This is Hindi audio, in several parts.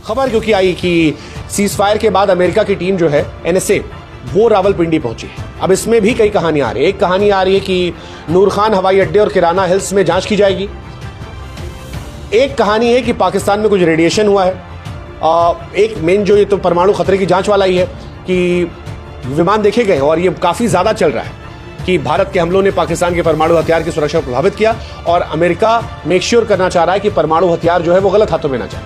खबर क्योंकि आई कि सीज फायर के बाद अमेरिका की टीम जो है एनएसए वो रावलपिंडी पहुंची है। अब इसमें भी कई कहानी आ रही है। एक कहानी आ रही है कि नूर खान हवाई अड्डे और किराना हिल्स में जांच की जाएगी। एक कहानी है कि पाकिस्तान में कुछ रेडिएशन हुआ है। एक मेन जो ये तो परमाणु खतरे की जांच वाला ही है कि विमान देखे गए और ये काफी ज्यादा चल रहा है कि भारत के हमलों ने पाकिस्तान के परमाणु हथियार की सुरक्षा को प्रभावित किया और अमेरिका मेक श्योर करना चाह रहा है कि परमाणु हथियार जो है वो गलत हाथों में ना जाए।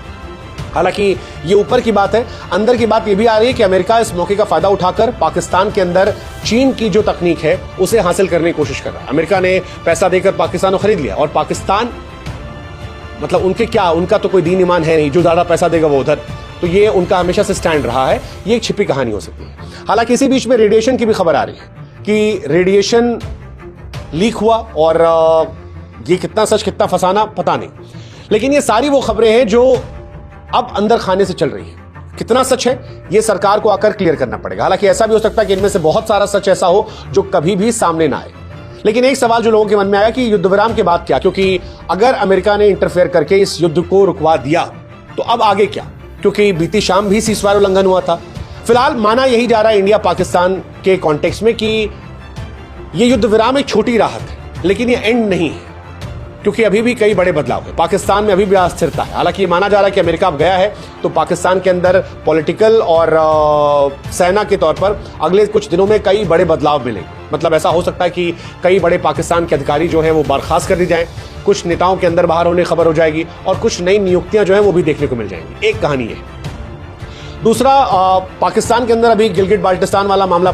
हालांकि ये ऊपर की बात है, अंदर की बात ये भी आ रही है कि अमेरिका इस मौके का फायदा उठाकर पाकिस्तान के अंदर चीन की जो तकनीक है उसे हासिल करने की कोशिश कर रहा है। अमेरिका ने पैसा देकर पाकिस्तान को खरीद लिया और पाकिस्तान मतलब उनका तो कोई दीन ईमान है नहीं, जो ज्यादा पैसा देगा वो उधर, तो ये उनका हमेशा से स्टैंड रहा है। ये एक छिपी कहानी हो सकती है। हालांकि इसी बीच में रेडिएशन की भी खबर आ रही है कि रेडिएशन लीक हुआ और ये कितना सच कितना फसाना पता नहीं, लेकिन ये सारी वो खबरें हैं जो अब अंदर खाने से चल रही है। कितना सच है ये सरकार को आकर क्लियर करना पड़ेगा। हालांकि ऐसा भी हो सकता है कि इनमें से बहुत सारा सच ऐसा हो जो कभी भी सामने ना आए। लेकिन एक सवाल जो लोगों के मन में आया कि युद्ध विराम के बाद क्या, क्योंकि अगर अमेरिका ने इंटरफेयर करके इस युद्ध को रुकवा दिया तो अब आगे क्या, क्योंकि बीती शाम भी सीजफायर उल्लंघन हुआ था। फिलहाल माना यही जा रहा है इंडिया पाकिस्तान के कॉन्टेक्स्ट में कि ये युद्ध विराम एक छोटी राहत है, लेकिन ये एंड नहीं है, क्योंकि अभी भी कई बड़े बदलाव है। पाकिस्तान में अभी भी अस्थिरता है। हालांकि माना जा रहा है कि अमेरिका अब गया है तो पाकिस्तान के अंदर पॉलिटिकल और सेना के तौर पर अगले कुछ दिनों में कई बड़े बदलाव मिलेंगे। मतलब ऐसा हो सकता है कि कई बड़े पाकिस्तान के अधिकारी जो हैं वो बर्खास्त कर दी जाएं, कुछ नेताओं के अंदर बाहर होने खबर हो जाएगी और कुछ नई नियुक्तियां जो है वो भी देखने को मिल जाएंगी। एक कहानी है। दूसरा, पाकिस्तान के अंदर अभी गिलगिट बाल्टिस्तान वाला मामला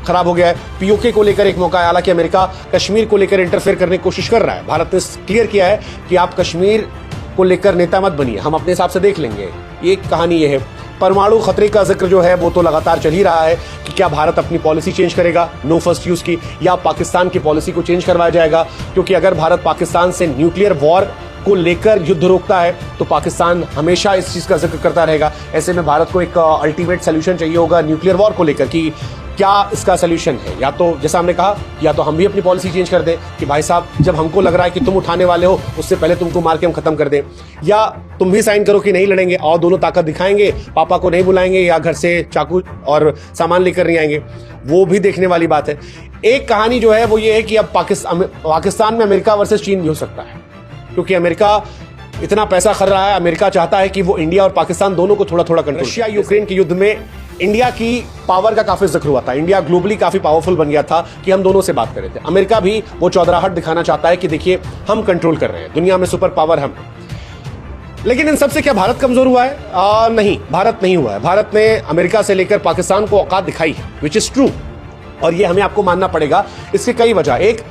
खराब हो गया है। पीओके को लेकर एक मौका है। हालांकि अमेरिका कश्मीर को लेकर इंटरफेयर करने की कोशिश कर रहा है। भारत ने क्लियर किया है कि आप कश्मीर को लेकर नेता मत बनिए, हम अपने हिसाब से देख लेंगे। एक कहानी ये है। परमाणु खतरे का जिक्र जो है वो तो लगातार चल ही रहा है कि क्या भारत अपनी पॉलिसी चेंज करेगा नो फर्स्ट यूज की, या पाकिस्तान की पॉलिसी को चेंज करवाया जाएगा। क्योंकि अगर भारत पाकिस्तान से न्यूक्लियर वॉर को लेकर युद्ध रोकता है तो पाकिस्तान हमेशा इस चीज का जिक्र करता रहेगा। ऐसे में भारत को एक अल्टीमेट सोल्यूशन चाहिए होगा न्यूक्लियर वॉर को लेकर कि क्या इसका सोल्यूशन है। या तो जैसा हमने कहा, या तो हम भी अपनी पॉलिसी चेंज कर दें कि भाई साहब जब हमको लग रहा है कि तुम उठाने वाले हो उससे पहले तुमको मार के हम खत्म कर दें, या तुम भी साइन करो कि नहीं लड़ेंगे और दोनों ताकत दिखाएंगे, पापा को नहीं बुलाएंगे या घर से चाकू और सामान लेकर नहीं आएंगे। वो भी देखने वाली बात है। एक कहानी जो है वो ये है कि अब पाकिस्तान में अमेरिका वर्सेस चीन भी हो सकता है, क्योंकि अमेरिका इतना पैसा खर्च रहा है। अमेरिका चाहता है कि वो इंडिया और पाकिस्तान दोनों को थोड़ा थोड़ा कंट्रोल। रशिया यूक्रेन के युद्ध में इंडिया की पावर का काफी जिक्र हुआ था। इंडिया ग्लोबली काफी पावरफुल बन गया था कि हम दोनों से बात कर रहे थे। अमेरिका भी वो चौधराहट दिखाना चाहता है कि देखिए हम कंट्रोल कर रहे हैं, दुनिया में सुपर पावर हम। लेकिन इन सबसे क्या भारत कमजोर हुआ है? नहीं, भारत नहीं हुआ है। भारत ने अमेरिका से लेकर पाकिस्तान को औकात दिखाई है, विच इज ट्रू, और ये हमें आपको मानना पड़ेगा। इसके कई वजह। एक,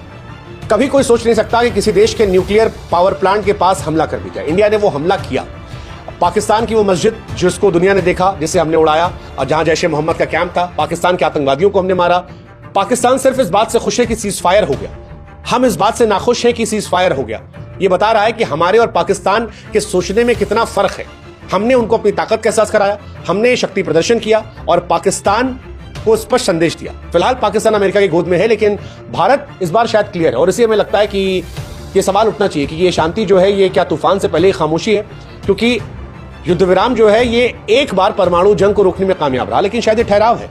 कभी कोई सोच नहीं सकता कि किसी देश के न्यूक्लियर पावर प्लांट के पास हमला कर दिया जाए। इंडिया ने वो हमला किया। पाकिस्तान की वो मस्जिद जिसको दुनिया ने देखा, जिसे हमने उड़ाया और जहां जैश ए मोहम्मद का कैंप था, पाकिस्तान के आतंकवादियों को हमने मारा। पाकिस्तान सिर्फ इस बात से खुश है कि सीज फायर हो गया। हम इस बात से नाखुश हैं कि सीज फायर हो गया। ये बता रहा है कि हमारे और पाकिस्तान के सोचने में कितना फर्क है। हमने उनको अपनी ताकत का एहसास कराया, हमने शक्ति प्रदर्शन किया और पाकिस्तान को स्पष्ट संदेश दिया। फिलहाल पाकिस्तान अमेरिका की गोद में है, लेकिन भारत इस बार शायद क्लियर है। और इसी हमें लगता है कि ये सवाल उठना चाहिए कि ये शांति जो है ये क्या तूफान से पहले ही खामोशी है, क्योंकि युद्ध विराम जो है ये एक बार परमाणु जंग को रोकने में कामयाब रहा, लेकिन शायद ये ठहराव है।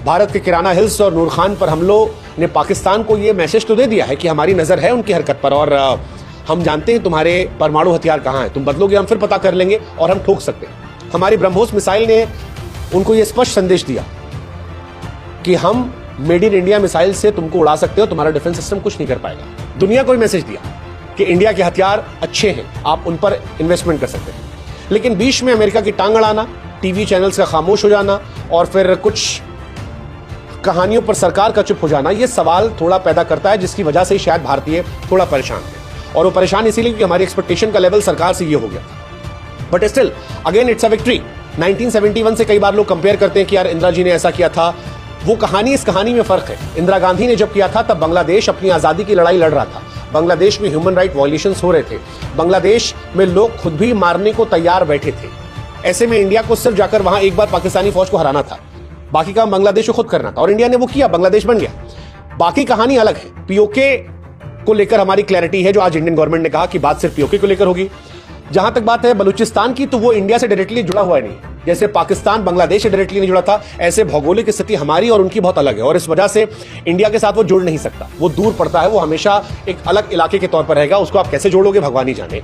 भारत के किराना हिल्स और नूर खान पर हमलों ने पाकिस्तान को ये मैसेज तो दे दिया है कि हमारी नजर है उनकी हरकत पर और हम जानते हैं तुम्हारे परमाणु हथियार कहां हैं, तुम बदलोगे हम फिर पता कर लेंगे और हम ठोक सकते हैं। हमारी ब्रह्मोस मिसाइल ने उनको ये स्पष्ट संदेश दिया कि हम मेड इन इंडिया मिसाइल से तुमको उड़ा सकते हो, तुम्हारा डिफेंस सिस्टम कुछ नहीं कर पाएगा। दुनिया को मैसेज दिया कि इंडिया के हथियार अच्छे हैं, आप उन पर इन्वेस्टमेंट कर सकते हैं। लेकिन बीच में अमेरिका की टांग अड़ाना, टीवी चैनल्स का खामोश हो जाना और फिर कुछ कहानियों पर सरकार का चुप हो जाना, यह सवाल थोड़ा पैदा करता है, जिसकी वजह से शायद भारतीय थोड़ा परेशान है। और वो परेशान इसीलिए क्योंकि हमारी एक्सपेक्टेशन का लेवल सरकार से ये हो गया। But still again it's a victory. 1971 से कई बार लोग कंपेयर करते हैं कि यार इंदिरा जी ने ऐसा किया था। वो कहानी इस कहानी में फर्क है। इंदिरा गांधी ने जब किया था तब बांग्लादेश अपनी आजादी की लड़ाई लड़ रहा था। बांग्लादेश में ह्यूमन राइट वायलेशंस हो रहे थे। बांग्लादेश में लोग खुद भी मारने को तैयार बैठे थे। ऐसे में इंडिया को सिर्फ जाकर वहां एक बार पाकिस्तानी फौज को हराना था, बाकी काम बांग्लादेश को खुद करना था और इंडिया ने वो किया, बांग्लादेश बन गया। बाकी कहानी अलग है। पीओके को लेकर हमारी क्लैरिटी है, जो आज इंडियन गवर्नमेंट ने कहा कि बात सिर्फ पीओके को लेकर होगी। जहां तक बात है बलूचिस्तान की, तो वो इंडिया से डायरेक्टली जुड़ा हुआ नहीं। जैसे पाकिस्तान बांग्लादेश से डायरेक्टली नहीं जुड़ा था, ऐसे भौगोलिक स्थिति हमारी और उनकी बहुत अलग है और इस वजह से इंडिया के साथ वो जुड़ नहीं सकता, वो दूर पड़ता है, वो हमेशा एक अलग इलाके के तौर पर रहेगा। उसको आप कैसे जोड़ोगे भगवान ही जाने,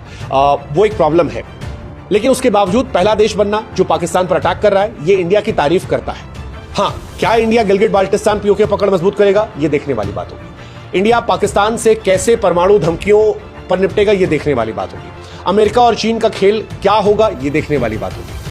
वो एक प्रॉब्लम है। लेकिन उसके बावजूद पहला देश बनना जो पाकिस्तान पर अटैक कर रहा है, ये इंडिया की तारीफ करता है। हाँ, क्या इंडिया गिलगिट बाल्टिस्तान पीओके पकड़ मजबूत करेगा, ये देखने वाली बात होगी। इंडिया पाकिस्तान से कैसे परमाणु धमकियों पर निपटेगा, ये देखने वाली बात होगी। अमेरिका और चीन का खेल क्या होगा, ये देखने वाली बात होगी।